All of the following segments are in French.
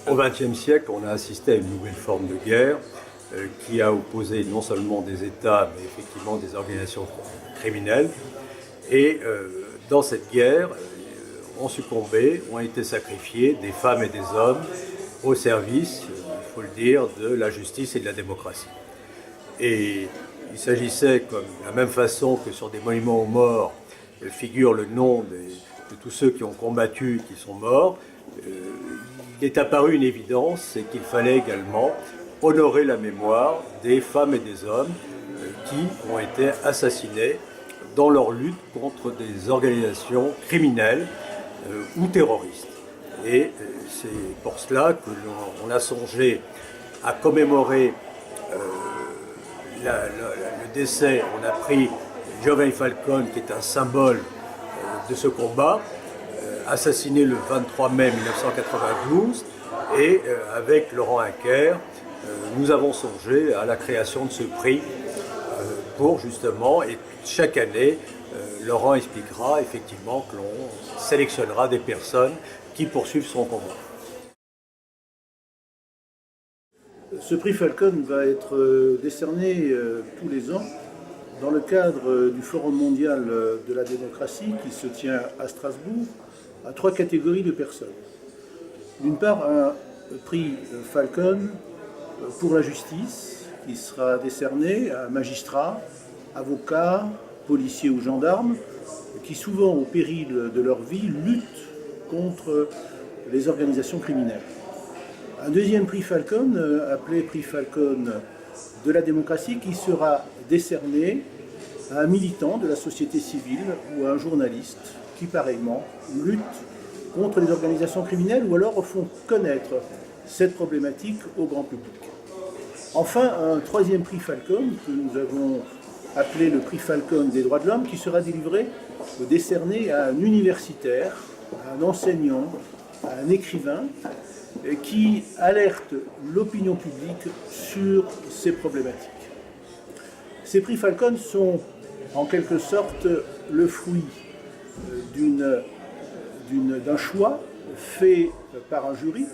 Au XXe siècle, on a assisté à une nouvelle forme de guerre qui a opposé non seulement des États, mais effectivement des organisations criminelles. Et dans cette guerre, ont succombé, ont été sacrifiés des femmes et des hommes au service, il faut le dire, de la justice et de la démocratie. Et il s'agissait, comme de la même façon que sur des monuments aux morts figure le nom de tous ceux qui ont combattu, qui sont morts, il est apparu une évidence, c'est qu'il fallait également honorer la mémoire des femmes et des hommes qui ont été assassinés dans leur lutte contre des organisations criminelles ou terroristes. Et c'est pour cela que l'on a songé à commémorer le décès. On a pris Giovanni Falcone, qui est un symbole de ce combat, assassiné le 23 mai 1992, et avec Laurent Hincker, nous avons songé à la création de ce prix pour justement, et chaque année, Laurent expliquera effectivement que l'on sélectionnera des personnes qui poursuivent son combat. Ce prix Falcone va être décerné tous les ans dans le cadre du Forum mondial de la démocratie qui se tient à Strasbourg à 3 catégories de personnes. D'une part, un prix Falcone pour la justice qui sera décerné à magistrats, avocats, policiers ou gendarmes qui, souvent au péril de leur vie, luttent contre les organisations criminelles. Un deuxième prix Falcone, appelé prix Falcone de la démocratie, qui sera décerné à un militant de la société civile ou à un journaliste qui, pareillement, lutte contre les organisations criminelles ou alors font connaître cette problématique au grand public. Enfin, un troisième prix Falcone que nous avons appelé le prix Falcone des droits de l'homme, qui sera décerné à un universitaire, à un enseignant, à un écrivain, qui alerte l'opinion publique sur ces problématiques. Ces prix Falcone sont en quelque sorte le fruit d'un choix fait par un jury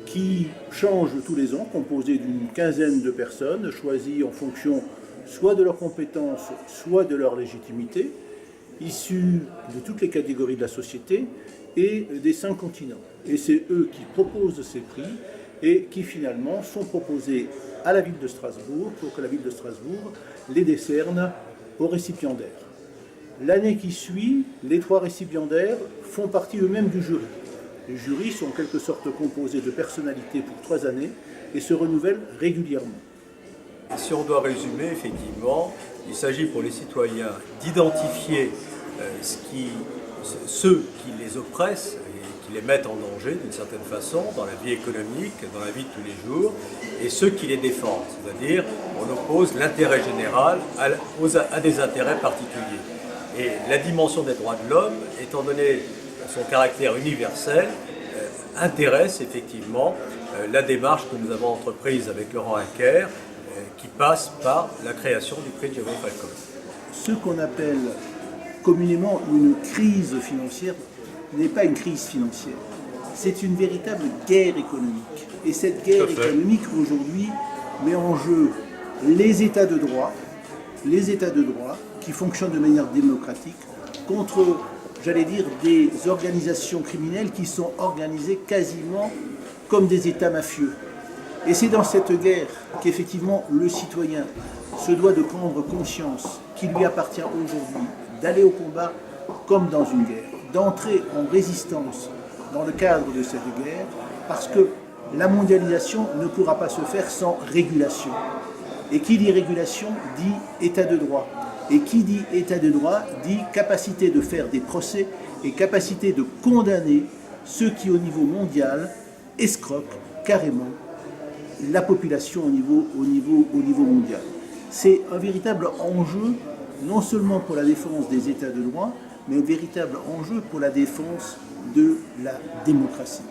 qui change tous les ans, composé d'une quinzaine de personnes, choisies en fonction soit de leurs compétences, soit de leur légitimité, issues de toutes les catégories de la société et des 5 continents. Et c'est eux qui proposent ces prix et qui finalement sont proposés à la ville de Strasbourg pour que la ville de Strasbourg les décerne aux récipiendaires. L'année qui suit, les 3 récipiendaires font partie eux-mêmes du jury. Les jurys sont en quelque sorte composés de personnalités pour 3 années et se renouvellent régulièrement. Si on doit résumer, effectivement, il s'agit pour les citoyens d'identifier ceux qui les oppressent et qui les mettent en danger d'une certaine façon dans la vie économique, dans la vie de tous les jours, et ceux qui les défendent. C'est-à-dire, on oppose l'intérêt général à des intérêts particuliers. Et la dimension des droits de l'homme, étant donné son caractère universel, intéresse effectivement la démarche que nous avons entreprise avec Laurent Hincker, qui passe par la création du prix Giovanni Falcone. Ce qu'on appelle communément une crise financière n'est pas une crise financière, c'est une véritable guerre économique. Et cette guerre économique aujourd'hui met en jeu les États de droit qui fonctionnent de manière démocratique contre, j'allais dire, des organisations criminelles qui sont organisées quasiment comme des États mafieux. Et c'est dans cette guerre qu'effectivement le citoyen se doit de prendre conscience qu'il lui appartient aujourd'hui d'aller au combat comme dans une guerre, d'entrer en résistance dans le cadre de cette guerre, parce que la mondialisation ne pourra pas se faire sans régulation. Et qui dit régulation dit état de droit. Et qui dit état de droit dit capacité de faire des procès et capacité de condamner ceux qui au niveau mondial escroquent carrément la population au niveau mondial. C'est un véritable enjeu, non seulement pour la défense des états de droit, mais un véritable enjeu pour la défense de la démocratie.